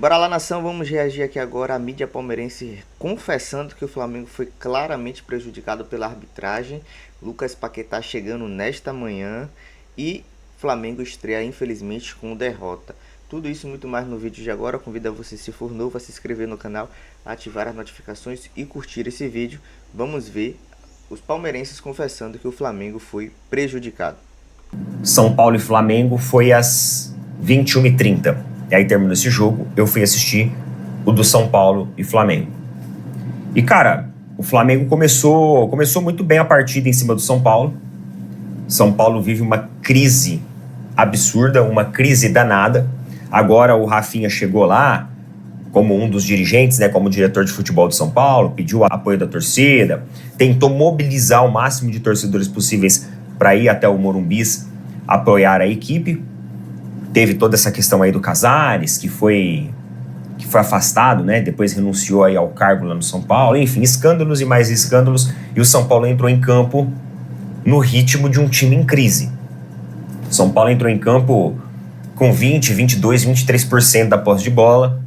Bora lá, nação, vamos reagir aqui agora à mídia palmeirense confessando que o Flamengo foi claramente prejudicado pela arbitragem. Lucas Paquetá chegando nesta manhã e Flamengo estreia infelizmente com derrota. Tudo isso e muito mais no vídeo de agora. Convido a você, se for novo, a se inscrever no canal, ativar as notificações e curtir esse vídeo. Vamos ver os palmeirenses confessando que o Flamengo foi prejudicado. São Paulo e Flamengo foi às 21h30. E aí terminou esse jogo, eu fui assistir o do São Paulo e Flamengo. E cara, o Flamengo começou muito bem a partida em cima do São Paulo. São Paulo vive uma crise absurda, uma crise danada. Agora o Rafinha chegou lá como um dos dirigentes, né, como diretor de futebol do São Paulo, pediu o apoio da torcida, tentou mobilizar o máximo de torcedores possíveis para ir até o Morumbi apoiar a equipe. Teve toda essa questão aí do Casares, que foi afastado, né? Depois renunciou aí ao cargo lá no São Paulo. Enfim, escândalos e mais escândalos. E o São Paulo entrou em campo no ritmo de um time em crise. O São Paulo entrou em campo com 20, 22, 23% da posse de bola,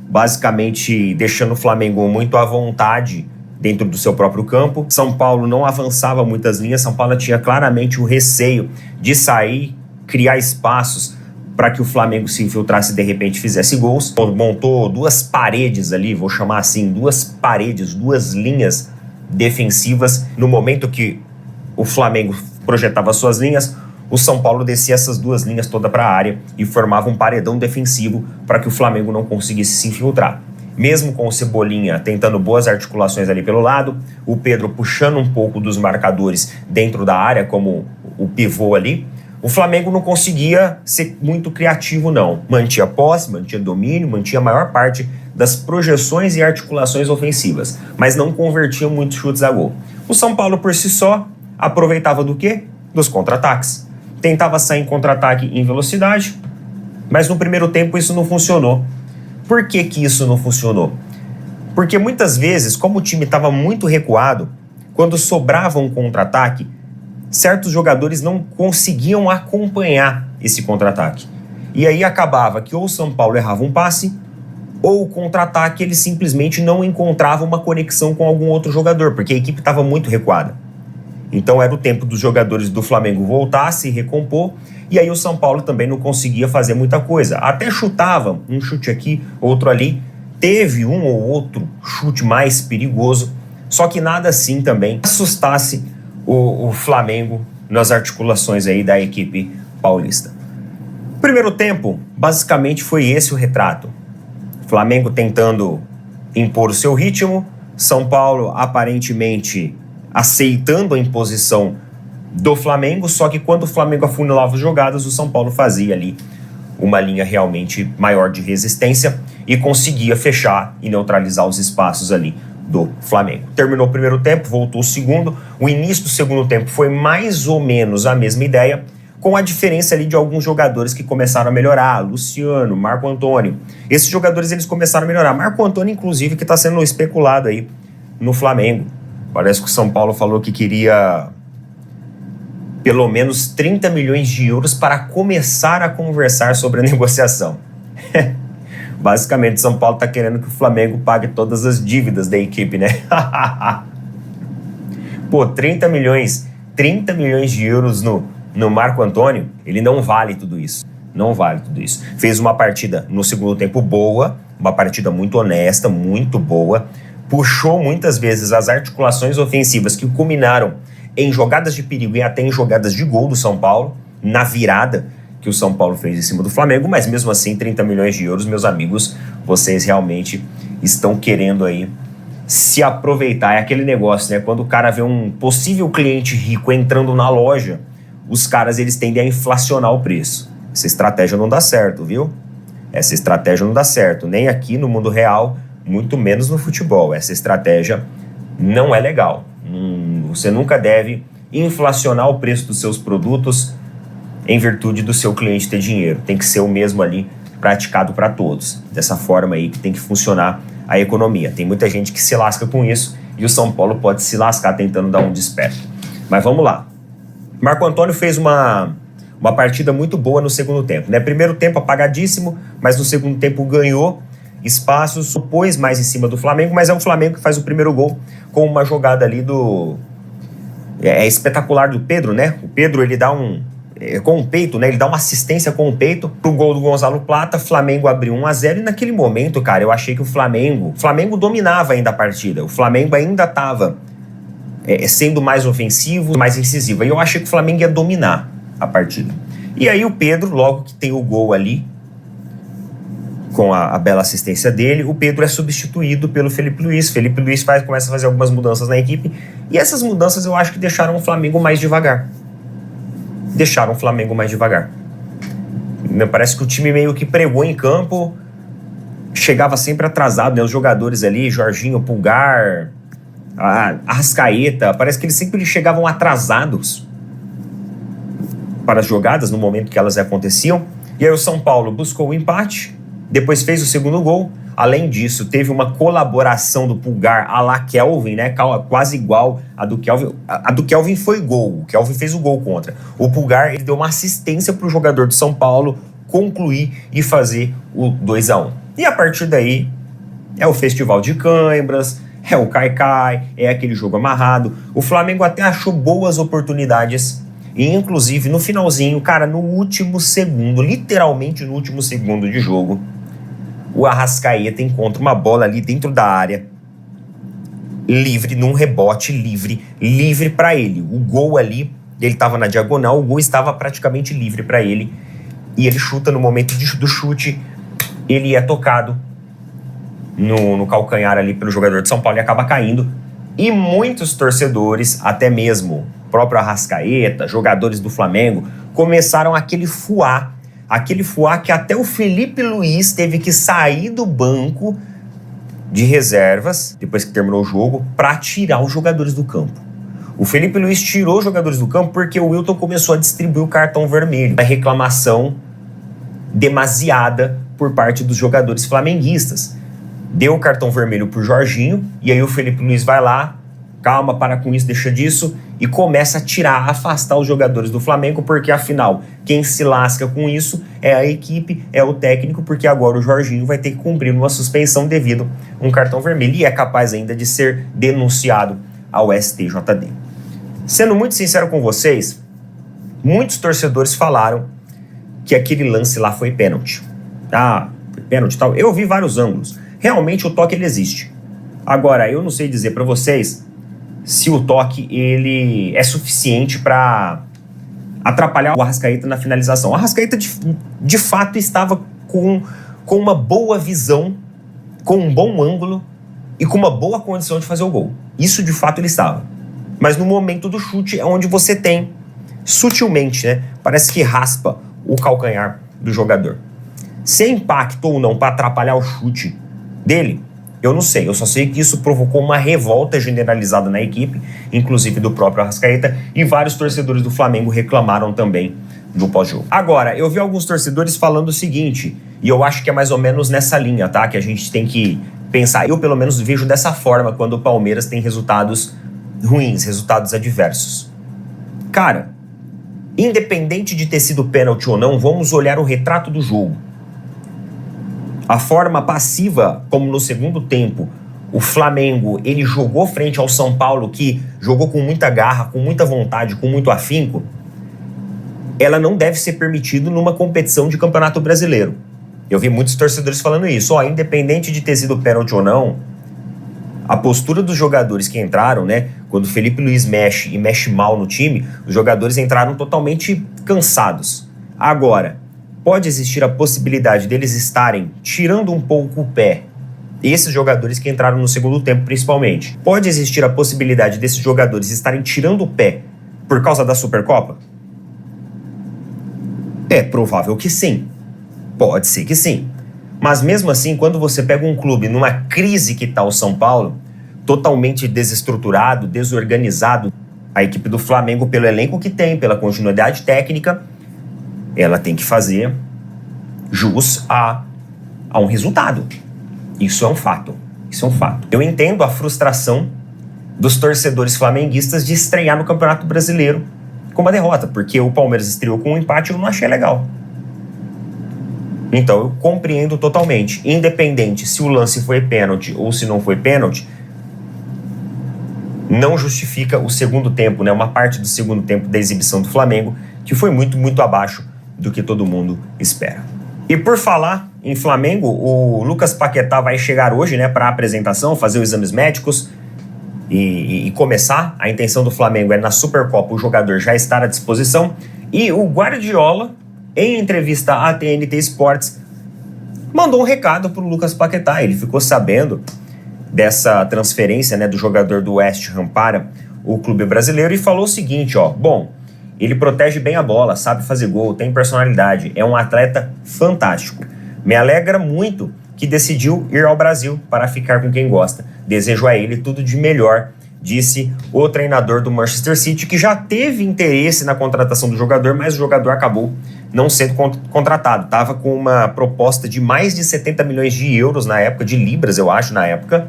basicamente deixando o Flamengo muito à vontade dentro do seu próprio campo. São Paulo não avançava muitas linhas. São Paulo tinha claramente o receio de sair, criar espaços para que o Flamengo se infiltrasse e de repente fizesse gols. Montou duas paredes ali, vou chamar assim, duas paredes, duas linhas defensivas. No momento que o Flamengo projetava suas linhas, o São Paulo descia essas duas linhas toda para a área e formava um paredão defensivo para que o Flamengo não conseguisse se infiltrar. Mesmo com o Cebolinha tentando boas articulações ali pelo lado, o Pedro puxando um pouco dos marcadores dentro da área, como o pivô ali, o Flamengo não conseguia ser muito criativo, não. Mantinha posse, mantinha domínio, mantinha a maior parte das projeções e articulações ofensivas, mas não convertia muitos chutes a gol. O São Paulo, por si só, aproveitava do quê? Dos contra-ataques. Tentava sair em contra-ataque em velocidade, mas no primeiro tempo isso não funcionou. Por que que isso não funcionou? Porque muitas vezes, como o time estava muito recuado, quando sobrava um contra-ataque, certos jogadores não conseguiam acompanhar esse contra-ataque. E aí acabava que ou o São Paulo errava um passe, ou o contra-ataque ele simplesmente não encontrava uma conexão com algum outro jogador, porque a equipe estava muito recuada. Então era o tempo dos jogadores do Flamengo voltar, se recompor, e aí o São Paulo também não conseguia fazer muita coisa. Até chutava, um chute aqui, outro ali, teve um ou outro chute mais perigoso, só que nada assim também assustasse o Flamengo nas articulações aí da equipe paulista. Primeiro tempo, basicamente foi esse o retrato. Flamengo tentando impor o seu ritmo, São Paulo aparentemente aceitando a imposição do Flamengo, só que quando o Flamengo afunilava as jogadas, o São Paulo fazia ali uma linha realmente maior de resistência e conseguia fechar e neutralizar os espaços ali do Flamengo. Terminou o primeiro tempo, voltou o segundo. O início do segundo tempo foi mais ou menos a mesma ideia, com a diferença ali de alguns jogadores que começaram a melhorar. Luciano, Marco Antônio. Esses jogadores eles começaram a melhorar. Marco Antônio, inclusive, que está sendo especulado aí no Flamengo. Parece que o São Paulo falou que queria pelo menos 30 milhões de euros para começar a conversar sobre a negociação. Basicamente, São Paulo está querendo que o Flamengo pague todas as dívidas da equipe, né? Pô, 30 milhões de euros no Marco Antônio, ele não vale tudo isso. Não vale tudo isso. Fez uma partida no segundo tempo boa, uma partida muito honesta, muito boa. Puxou muitas vezes as articulações ofensivas que culminaram em jogadas de perigo e até em jogadas de gol do São Paulo, na virada que o São Paulo fez em cima do Flamengo, mas mesmo assim 30 milhões de euros, meus amigos, vocês realmente estão querendo aí se aproveitar. É aquele negócio, né? Quando o cara vê um possível cliente rico entrando na loja, os caras eles tendem a inflacionar o preço. Essa estratégia não dá certo, viu? Essa estratégia não dá certo, nem aqui no mundo real, muito menos no futebol. Essa estratégia não é legal. Você nunca deve inflacionar o preço dos seus produtos em virtude do seu cliente ter dinheiro. Tem que ser o mesmo ali praticado para todos. Dessa forma aí que tem que funcionar a economia. Tem muita gente que se lasca com isso e o São Paulo pode se lascar tentando dar um desperto. Mas vamos lá. Marco Antônio fez uma partida muito boa no segundo tempo, né? Primeiro tempo apagadíssimo, mas no segundo tempo ganhou. espaços, pôs mais em cima do Flamengo, mas é o Flamengo que faz o primeiro gol com uma jogada ali do... É espetacular do Pedro, né? O Pedro, ele dá com o peito, né? Ele dá uma assistência com o peito pro gol do Gonzalo Plata. Flamengo abriu 1-0 e naquele momento, cara, eu achei que o Flamengo dominava ainda a partida. O Flamengo ainda tava sendo mais ofensivo, mais incisivo. E eu achei que o Flamengo ia dominar a partida. E aí o Pedro, logo que tem o gol ali, com a bela assistência dele, o Pedro é substituído pelo Felipe Luiz. Felipe Luiz começa a fazer algumas mudanças na equipe, e essas mudanças eu acho que deixaram o Flamengo mais devagar. Parece que o time meio que pregou em campo, chegava sempre atrasado, né? Os jogadores ali, Jorginho, Pulgar, Arrascaeta, parece que eles sempre chegavam atrasados para as jogadas no momento que elas aconteciam. E aí o São Paulo buscou o empate, depois fez o segundo gol. Além disso, teve uma colaboração do Pulgar à la Kelvin, né? Quase igual a do Kelvin. A do Kelvin foi gol. O Kelvin fez o gol contra. O Pulgar, ele deu uma assistência para o jogador do São Paulo concluir e fazer o 2-1. E a partir daí, é o festival de cãibras, é o cai-cai, é aquele jogo amarrado. O Flamengo até achou boas oportunidades. E, inclusive, no finalzinho, cara, no último segundo, literalmente no último segundo de jogo, o Arrascaeta encontra uma bola ali dentro da área, livre, num rebote livre para ele. O gol ali, ele estava na diagonal, o gol estava praticamente livre para ele. E ele chuta no momento do chute, ele é tocado no calcanhar ali pelo jogador de São Paulo e acaba caindo. E muitos torcedores, até mesmo o próprio Arrascaeta, jogadores do Flamengo, começaram aquele fuá que até o Felipe Luiz teve que sair do banco de reservas, depois que terminou o jogo, para tirar os jogadores do campo. O Felipe Luiz tirou os jogadores do campo porque o Wilton começou a distribuir o cartão vermelho. Uma reclamação demasiada por parte dos jogadores flamenguistas. Deu o cartão vermelho pro Jorginho, e aí o Felipe Luiz vai lá, calma, para com isso, deixa disso, e começa a afastar os jogadores do Flamengo, porque afinal, quem se lasca com isso é a equipe, é o técnico, porque agora o Jorginho vai ter que cumprir uma suspensão devido a um cartão vermelho, e é capaz ainda de ser denunciado ao STJD. Sendo muito sincero com vocês, muitos torcedores falaram que aquele lance lá foi pênalti. Foi pênalti e tal. Eu vi vários ângulos. Realmente o toque ele existe. Agora, eu não sei dizer para vocês se o toque ele é suficiente para atrapalhar o Arrascaeta na finalização. O Arrascaeta de fato estava com uma boa visão, com um bom ângulo e com uma boa condição de fazer o gol. Isso de fato ele estava. Mas no momento do chute é onde você tem, sutilmente, né? Parece que raspa o calcanhar do jogador. Se é impacto ou não para atrapalhar o chute dele, eu não sei. Eu só sei que isso provocou uma revolta generalizada na equipe, inclusive do próprio Arrascaeta, e vários torcedores do Flamengo reclamaram também no pós-jogo. Agora, eu vi alguns torcedores falando o seguinte, e eu acho que é mais ou menos nessa linha, tá? Que a gente tem que pensar. Eu, pelo menos, vejo dessa forma quando o Palmeiras tem resultados ruins, resultados adversos. Cara, independente de ter sido pênalti ou não, vamos olhar o retrato do jogo. A forma passiva, como no segundo tempo, o Flamengo, ele jogou frente ao São Paulo, que jogou com muita garra, com muita vontade, com muito afinco, ela não deve ser permitida numa competição de Campeonato Brasileiro. Eu vi muitos torcedores falando isso. Independente de ter sido pênalti ou não, a postura dos jogadores que entraram, né? Quando o Felipe Luiz mexe e mexe mal no time, os jogadores entraram totalmente cansados. Agora, pode existir a possibilidade deles estarem tirando um pouco o pé. Esses jogadores que entraram no segundo tempo, principalmente. Pode existir a possibilidade desses jogadores estarem tirando o pé por causa da Supercopa? É provável que sim. Pode ser que sim. Mas mesmo assim, quando você pega um clube numa crise que está o São Paulo, totalmente desestruturado, desorganizado, a equipe do Flamengo, pelo elenco que tem, pela continuidade técnica, ela tem que fazer jus a um resultado. Isso é um fato. Isso é um fato. Eu entendo a frustração dos torcedores flamenguistas de estrear no Campeonato Brasileiro com uma derrota, porque o Palmeiras estreou com um empate e eu não achei legal. Então eu compreendo totalmente. Independente se o lance foi pênalti ou se não foi pênalti, não justifica o segundo tempo, né? Uma parte do segundo tempo da exibição do Flamengo, que foi muito, muito abaixo do que todo mundo espera. E por falar em Flamengo, o Lucas Paquetá vai chegar hoje, né, para a apresentação, fazer os exames médicos e começar. A intenção do Flamengo é, na Supercopa, o jogador já estar à disposição. E o Guardiola, em entrevista à TNT Sports, mandou um recado para o Lucas Paquetá. Ele ficou sabendo dessa transferência, né, do jogador do West Ham para o clube brasileiro e falou o seguinte, ó: bom, ele protege bem a bola, sabe fazer gol, tem personalidade, é um atleta fantástico. Me alegra muito que decidiu ir ao Brasil para ficar com quem gosta. Desejo a ele tudo de melhor, disse o treinador do Manchester City, que já teve interesse na contratação do jogador, mas o jogador acabou não sendo contratado. Estava com uma proposta de mais de 70 milhões de euros na época, de libras, eu acho, na época,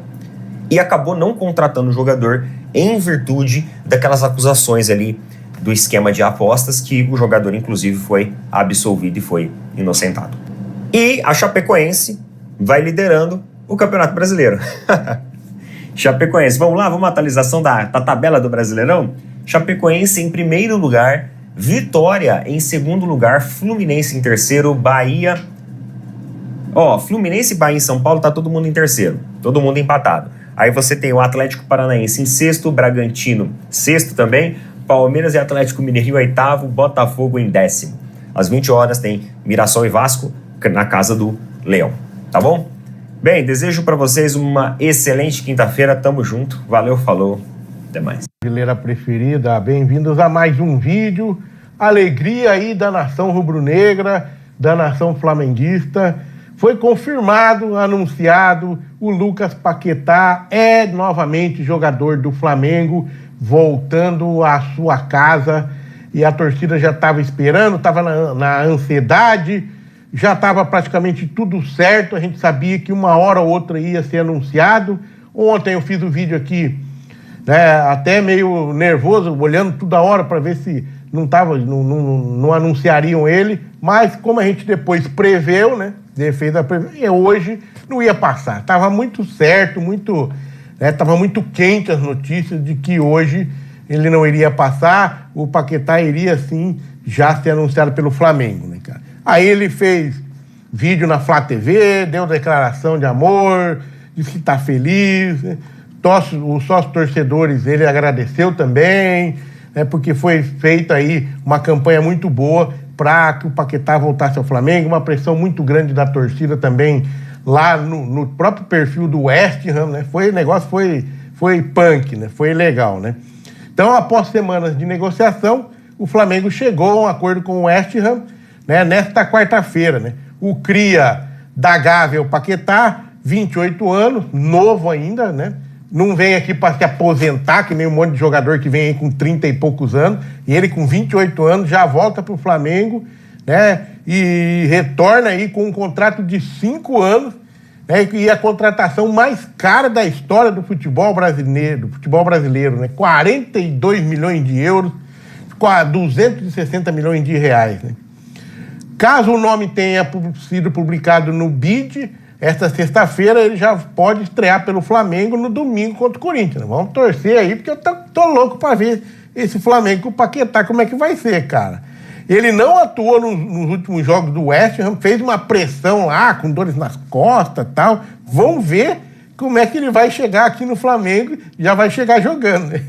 e acabou não contratando o jogador em virtude daquelas acusações ali do esquema de apostas, que o jogador, inclusive, foi absolvido e foi inocentado. E a Chapecoense vai liderando o Campeonato Brasileiro. Chapecoense, vamos lá, vamos à atualização da tabela do Brasileirão? Chapecoense em primeiro lugar, Vitória em segundo lugar, Fluminense em terceiro, Bahia... Fluminense, Bahia e São Paulo, tá todo mundo em terceiro, todo mundo empatado. Aí você tem o Atlético Paranaense em sexto, Bragantino sexto também, Palmeiras e Atlético Mineiro em oitavo, Botafogo em décimo. Às 20 horas tem Mirassol e Vasco na casa do Leão, tá bom? Bem, desejo para vocês uma excelente quinta-feira, tamo junto, valeu, falou, até mais. Brasileira preferida, bem-vindos a mais um vídeo, alegria aí da nação rubro-negra, da nação flamenguista. Foi confirmado, anunciado, o Lucas Paquetá é novamente jogador do Flamengo, voltando à sua casa, e a torcida já estava esperando, estava na ansiedade, já estava praticamente tudo certo, a gente sabia que uma hora ou outra ia ser anunciado. Ontem eu fiz o vídeo aqui, né, até meio nervoso, olhando toda hora para ver se não anunciariam ele, mas como a gente depois preveu, né, fez a previsão, hoje não ia passar, estava muito certo, estava muito quente as notícias de que hoje ele não iria passar, o Paquetá iria sim já ser anunciado pelo Flamengo, né, cara? Aí ele fez vídeo na Flá TV, deu declaração de amor, disse que está feliz, né? Os sócios torcedores, ele agradeceu também, né, porque foi feita aí uma campanha muito boa para que o Paquetá voltasse ao Flamengo, uma pressão muito grande da torcida também lá no próprio perfil do West Ham, né? O negócio foi punk, né? Foi legal, né? Então, após semanas de negociação, o Flamengo chegou a um acordo com o West Ham, né, nesta quarta-feira, né? O cria da Gávea, o Paquetá, 28 anos, novo ainda, né? Não vem aqui para se aposentar, que nem um monte de jogador que vem aí com 30 e poucos anos, e ele com 28 anos já volta para o Flamengo, né? E retorna aí com um contrato de 5 anos, né? E a contratação mais cara da história do futebol brasileiro, né? 42 milhões de euros, 260 milhões de reais, né? Caso o nome tenha sido publicado no BID, esta sexta-feira ele já pode estrear pelo Flamengo no domingo contra o Corinthians. Vamos torcer aí, porque eu tô louco para ver esse Flamengo com o Paquetá, como é que vai ser, cara. Ele não atuou nos últimos jogos do West Ham, fez uma pressão lá, com dores nas costas e tal. Vamos ver como é que ele vai chegar aqui no Flamengo, já vai chegar jogando, né?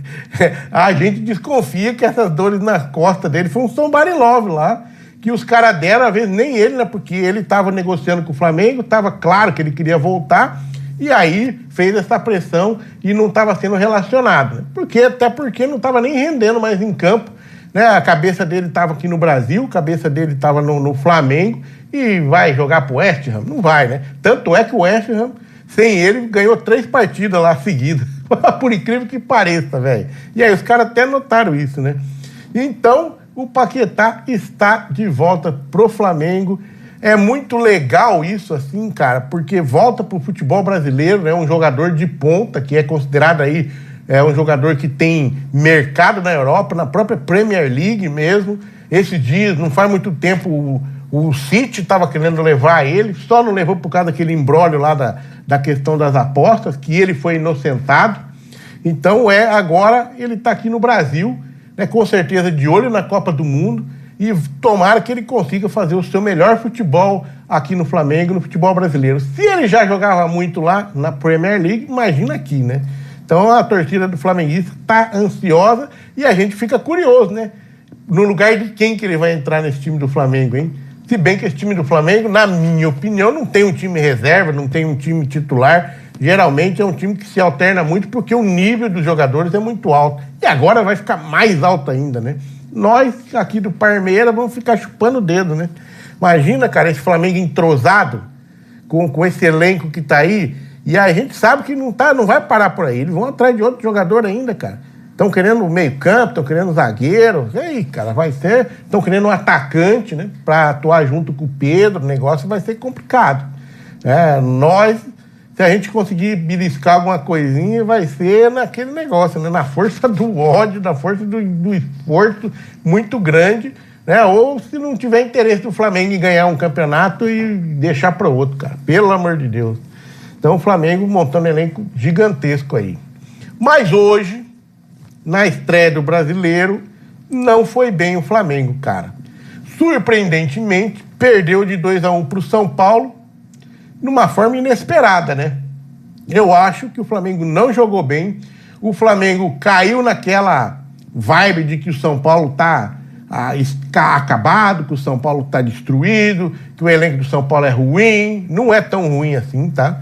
A gente desconfia que essas dores nas costas dele foi um somebody love lá, que os caras deram, às vezes nem ele, né? Porque ele estava negociando com o Flamengo, estava claro que ele queria voltar, e aí fez essa pressão e não estava sendo relacionado, né? Até porque não estava nem rendendo mais em campo, né? A cabeça dele estava aqui no Brasil, a cabeça dele estava no Flamengo, e vai jogar pro West Ham? Não vai, né? Tanto é que o West Ham, sem ele, ganhou 3 partidas lá seguidas, por incrível que pareça, velho. E aí os caras até notaram isso, né? Então, o Paquetá está de volta pro Flamengo. É muito legal isso, assim, cara, porque volta pro futebol brasileiro, né? Um jogador de ponta, que é considerado aí um jogador que tem mercado na Europa, na própria Premier League mesmo. Esses dias, não faz muito tempo, O City estava querendo levar ele, só não levou por causa daquele imbróglio lá da questão das apostas, que ele foi inocentado. Então, agora ele está aqui no Brasil, né, com certeza de olho na Copa do Mundo, e tomara que ele consiga fazer o seu melhor futebol aqui no Flamengo, no futebol brasileiro. Se ele já jogava muito lá na Premier League, imagina aqui, né? Então, a torcida do flamenguista está ansiosa e a gente fica curioso, né? No lugar de quem que ele vai entrar nesse time do Flamengo, hein? Se bem que esse time do Flamengo, na minha opinião, não tem um time reserva, não tem um time titular. Geralmente é um time que se alterna muito porque o nível dos jogadores é muito alto. E agora vai ficar mais alto ainda, né? Nós, aqui do Parmeira, vamos ficar chupando o dedo, né? Imagina, cara, esse Flamengo entrosado com esse elenco que tá aí. E a gente sabe que não vai parar por aí. Eles vão atrás de outro jogador ainda, cara. Estão querendo meio campo, estão querendo zagueiro. E aí, cara, vai ser... Estão querendo um atacante, né? Para atuar junto com o Pedro. O negócio vai ser complicado. Se a gente conseguir beliscar alguma coisinha, vai ser naquele negócio, né? Na força do ódio, na força do esforço muito grande, né? Ou se não tiver interesse do Flamengo em ganhar um campeonato e deixar para outro, cara. Pelo amor de Deus. Então o Flamengo montando um elenco gigantesco aí. Mas hoje, na estreia do Brasileiro, não foi bem o Flamengo, cara. Surpreendentemente, perdeu de 2-1 para o São Paulo, numa forma inesperada, né? Eu acho que o Flamengo não jogou bem. O Flamengo caiu naquela vibe de que o São Paulo tá acabado, que o São Paulo tá destruído, que o elenco do São Paulo é ruim. Não é tão ruim assim, tá?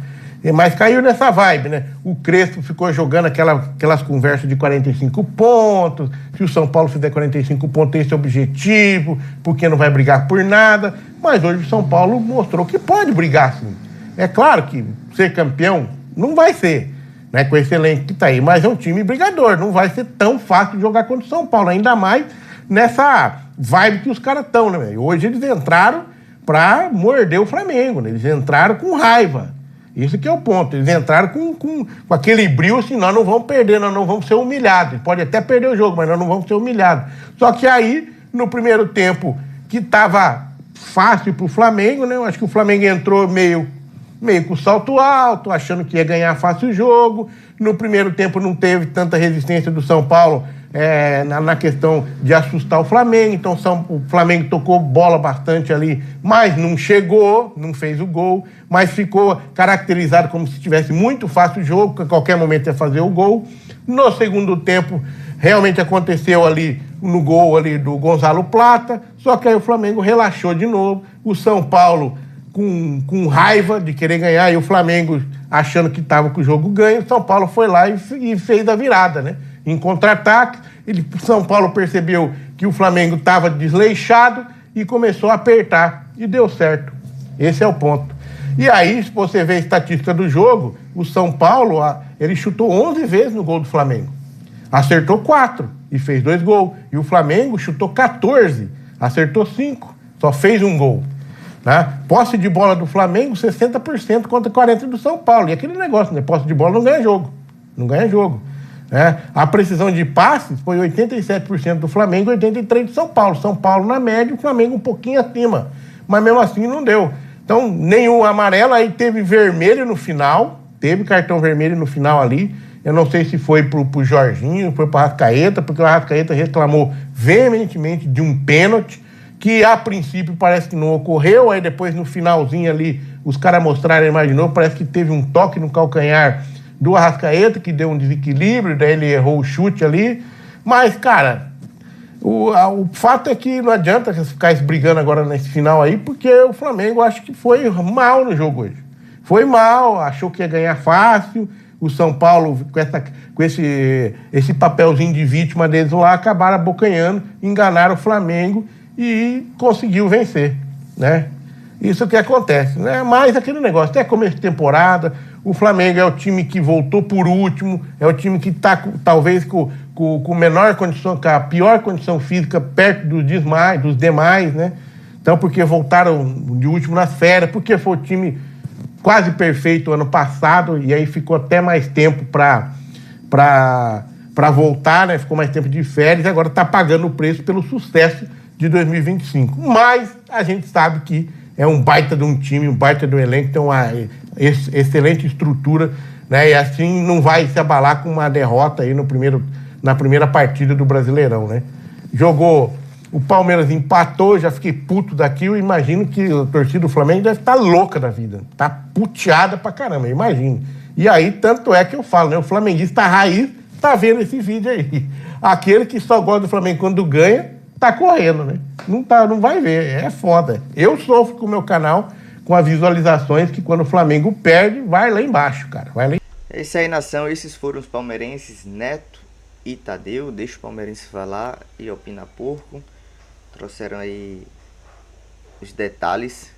Mas caiu nessa vibe, né? O Crespo ficou jogando aquelas conversas de 45 pontos. Se o São Paulo fizer 45 pontos, esse é o objetivo, porque não vai brigar por nada. Mas hoje o São Paulo mostrou que pode brigar, sim. É claro que ser campeão não vai ser, né, com esse elenco que tá aí, mas é um time brigador, não vai ser tão fácil de jogar contra o São Paulo, ainda mais nessa vibe que os caras estão, né? Hoje eles entraram pra morder o Flamengo, né? Eles entraram com raiva, isso que é o ponto, eles entraram com aquele brilho assim, nós não vamos perder, nós não vamos ser humilhados, pode até perder o jogo, mas nós não vamos ser humilhados. Só que aí, no primeiro tempo, que tava fácil pro Flamengo, né? Eu acho que o Flamengo entrou meio com salto alto, achando que ia ganhar fácil o jogo. No primeiro tempo não teve tanta resistência do São Paulo na questão de assustar o Flamengo. Então o Flamengo tocou bola bastante ali, mas não chegou, não fez o gol, mas ficou caracterizado como se tivesse muito fácil o jogo, que a qualquer momento ia fazer o gol. No segundo tempo, realmente aconteceu ali no gol ali do Gonzalo Plata, só que aí o Flamengo relaxou de novo. O São Paulo com raiva de querer ganhar, e o Flamengo achando que estava com o jogo ganho, o São Paulo foi lá e fez a virada, né? Em contra-ataque, o São Paulo percebeu que o Flamengo estava desleixado e começou a apertar, e deu certo. Esse é o ponto. E aí, se você vê a estatística do jogo, o São Paulo, ele chutou 11 vezes no gol do Flamengo. Acertou 4 e fez 2 gols. E o Flamengo chutou 14, acertou 5, só fez um gol. Né? Posse de bola do Flamengo, 60% contra 40% do São Paulo. E aquele negócio, né? Posse de bola não ganha jogo. Não ganha jogo. Né? A precisão de passes foi 87% do Flamengo e 83% do São Paulo. São Paulo na média, o Flamengo um pouquinho acima. Mas mesmo assim não deu. Então, nenhum amarelo, aí teve vermelho no final. Teve cartão vermelho no final ali. Eu não sei se foi pro Jorginho, foi pro Arrascaeta, porque o Arrascaeta reclamou veementemente de um pênalti, que a princípio parece que não ocorreu, aí depois no finalzinho ali os caras mostraram a imagem de novo, parece que teve um toque no calcanhar do Arrascaeta, que deu um desequilíbrio, daí ele errou o chute ali, mas, cara, o fato é que não adianta ficar brigando agora nesse final aí, porque o Flamengo acho que foi mal no jogo hoje. Foi mal, achou que ia ganhar fácil, o São Paulo, com esse papelzinho de vítima deles lá, acabaram abocanhando, enganaram o Flamengo, e conseguiu vencer, né? Isso que acontece, né? Mas aquele negócio, até começo de temporada, o Flamengo é o time que voltou por último, é o time que está talvez com menor condição, com a pior condição física perto dos demais, né? Então, porque voltaram de último nas férias, porque foi o time quase perfeito ano passado, e aí ficou até mais tempo para voltar, né? Ficou mais tempo de férias, e agora está pagando o preço pelo sucesso de 2025. Mas a gente sabe que é um baita de um time, um baita de um elenco, tem uma excelente estrutura, né? E assim não vai se abalar com uma derrota aí na primeira partida do Brasileirão, né? Jogou, o Palmeiras empatou, já fiquei puto daquilo, imagino que a torcida do Flamengo deve estar louca da vida, tá puteada pra caramba, imagino. E aí, tanto é que eu falo, né? O flamenguista raiz tá vendo esse vídeo aí. Aquele que só gosta do Flamengo quando ganha, tá correndo, né? Não vai ver, é foda. Eu sofro com o meu canal, com as visualizações, que quando o Flamengo perde, vai lá embaixo, cara. Vai lá. É isso aí, nação. Esses foram os palmeirenses Neto e Tadeu. Deixa o palmeirense falar e opinar pouco. Trouxeram aí os detalhes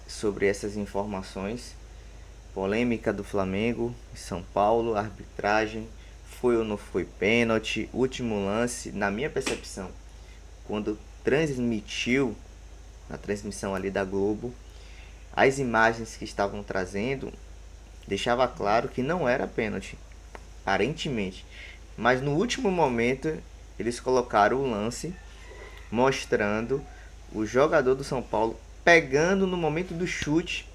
sobre essas informações. Polêmica do Flamengo em São Paulo, arbitragem, foi ou não foi pênalti, último lance, na minha percepção, quando transmitiu, na transmissão ali da Globo, as imagens que estavam trazendo, deixava claro que não era pênalti, aparentemente. Mas no último momento, eles colocaram o lance, mostrando o jogador do São Paulo pegando no momento do chute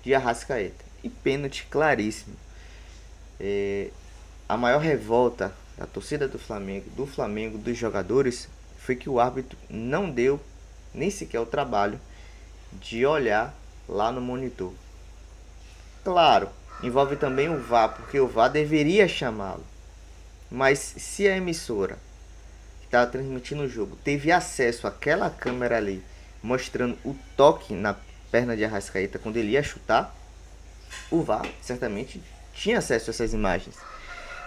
de Arrascaeta. E pênalti claríssimo. A maior revolta da torcida do Flamengo, dos jogadores, foi que o árbitro não deu nem sequer o trabalho de olhar lá no monitor. Claro, envolve também o VAR, porque o VAR deveria chamá-lo. Mas se a emissora que estava transmitindo o jogo teve acesso àquela câmera ali, mostrando o toque na perna de Arrascaeta quando ele ia chutar, o VAR certamente tinha acesso a essas imagens.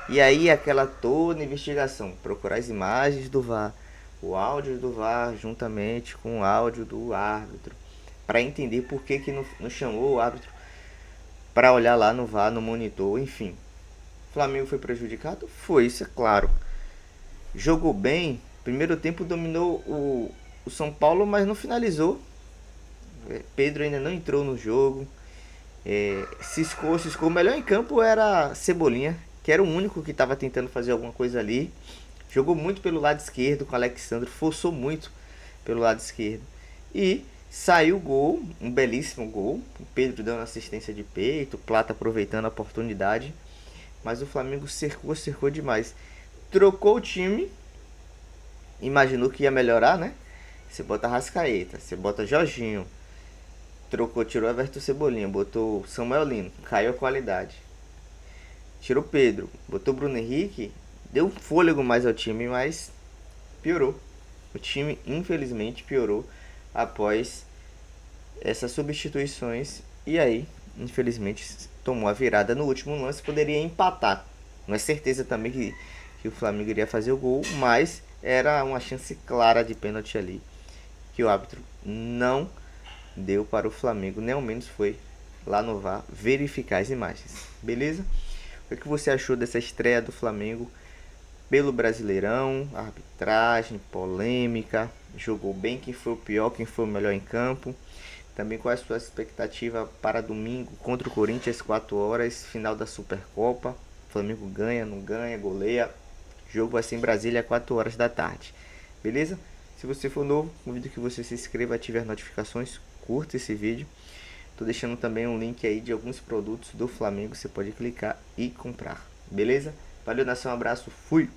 E aí aquela toda investigação, procurar as imagens do VAR, o áudio do VAR juntamente com o áudio do árbitro, para entender por que não chamou o árbitro para olhar lá no VAR, no monitor, enfim. O Flamengo foi prejudicado? Foi, isso é claro. Jogou bem, primeiro tempo dominou o São Paulo, mas não finalizou. Pedro ainda não entrou no jogo. Ciscou. O melhor em campo era Cebolinha, que era o único que estava tentando fazer alguma coisa ali. Jogou muito pelo lado esquerdo com o Alexandre, forçou muito pelo lado esquerdo. E saiu o gol, um belíssimo gol. O Pedro dando assistência de peito, o Plata aproveitando a oportunidade. Mas o Flamengo cercou demais. Trocou o time, imaginou que ia melhorar, né? Você bota Arrascaeta, você bota Jorginho. Tirou Everton Cebolinha, botou Samuel Lino, caiu a qualidade. Tirou Pedro, botou Bruno Henrique, deu um fôlego mais ao time, mas piorou. O time, infelizmente, piorou após essas substituições. E aí, infelizmente, tomou a virada no último lance, poderia empatar. Não é certeza também que o Flamengo iria fazer o gol, mas era uma chance clara de pênalti ali, que o árbitro não deu para o Flamengo, nem ao menos foi lá no VAR verificar as imagens. Beleza? O que você achou dessa estreia do Flamengo pelo Brasileirão? Arbitragem, polêmica, jogou bem, quem foi o pior, quem foi o melhor em campo? Também qual é a sua expectativa para domingo contra o Corinthians, 4 horas, final da Supercopa? O Flamengo ganha, não ganha, goleia? O jogo vai ser em Brasília, 4 horas da tarde. Beleza? Se você for novo, convido que você se inscreva, ative as notificações, curta esse vídeo. Tô deixando também um link aí de alguns produtos do Flamengo, você pode clicar e comprar. Beleza? Valeu, nação, um abraço, fui!